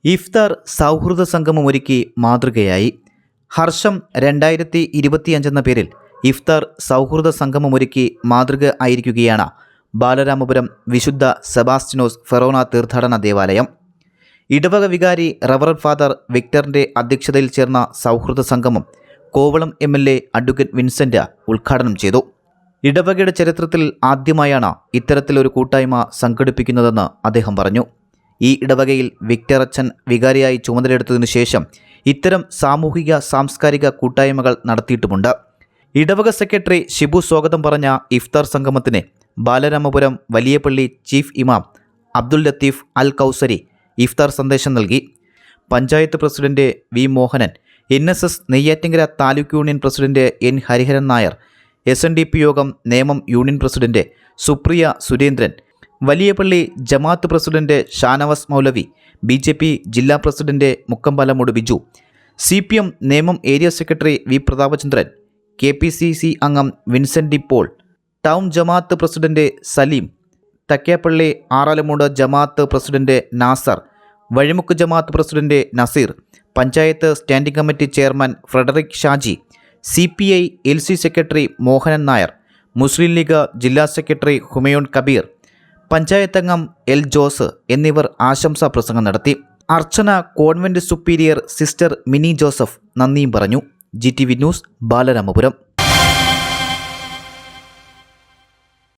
ഇഫ്താർ സൗഹൃദ സംഗമമൊരുക്കി മാതൃകയായി. ഹർഷം 2025 എന്ന പേരിൽ ഇഫ്താർ സൗഹൃദ സംഗമമൊരുക്കി മാതൃക ആയിരിക്കുകയാണ് ബാലരാമപുരം വിശുദ്ധ സെബാസ്റ്റ്യനോസ് ഫെറോന തീർത്ഥാടന ദേവാലയം. ഇടവക വികാരി റവറന്റ് ഫാദർ വിക്ടറിൻ്റെ അധ്യക്ഷതയിൽ ചേർന്ന സൗഹൃദ സംഗമം കോവളം MLA അഡ്വക്കേറ്റ് വിൻസെൻ്റ് ഉദ്ഘാടനം ചെയ്തു. ഇടവകയുടെ ചരിത്രത്തിൽ ആദ്യമായാണ് ഇത്തരത്തിലൊരു കൂട്ടായ്മ സംഘടിപ്പിക്കുന്നതെന്ന് അദ്ദേഹം പറഞ്ഞു. ഈ ഇടവകയിൽ വിക്ടർ അച്ഛൻ വികാരിയായി ചുമതലയെടുത്തതിനു ശേഷം ഇത്തരം സാമൂഹിക സാംസ്കാരിക കൂട്ടായ്മകൾ നടത്തിയിട്ടുമുണ്ട്. ഇടവക സെക്രട്ടറി ഷിബു സ്വാഗതം പറഞ്ഞ ഇഫ്താർ സംഗമത്തിന് ബാലരാമപുരം വലിയപള്ളി ചീഫ് ഇമാം അബ്ദുൽ ലത്തീഫ് അൽ കൗസരി ഇഫ്താർ സന്ദേശം നൽകി. Panchayat president V Mohanan, NSS Neyyattinkara taluk union president N Hariharan Nair, SNDP Yogam Nemam union president Supriya Surendran, Valiyapalli ജമാഅത്ത് പ്രസിഡന്റ് ഷാനവാസ് മൗലവി, BJP ജില്ലാ president Mukkampalamoodu Biju, CPM Nemam area secretary V Prathapachandran, KPCC അംഗം വിൻസെൻ്റ് ഡി പോൾ, ടൗൺ ജമാഅത്ത് പ്രസിഡന്റ് സലീം, തക്കേപ്പള്ളി ആറാലമൂട് ജമാഅത്ത് പ്രസിഡന്റ് നാസർ, വഴിമുക്ക് ജമാഅത്ത് president Naseer, panchayat standing committee chairman Frederick Shaji, CPI LC secretary Mohanan Nair, Muslim league ജില്ലാ secretary Humayun Kabir, panchayat അംഗം L Jose എന്നിവർ ആശംസാ പ്രസംഗം നടത്തി. Archana convent superior sister Mini Joseph നന്ദിയും പറഞ്ഞു. GTV news Balaramapuram.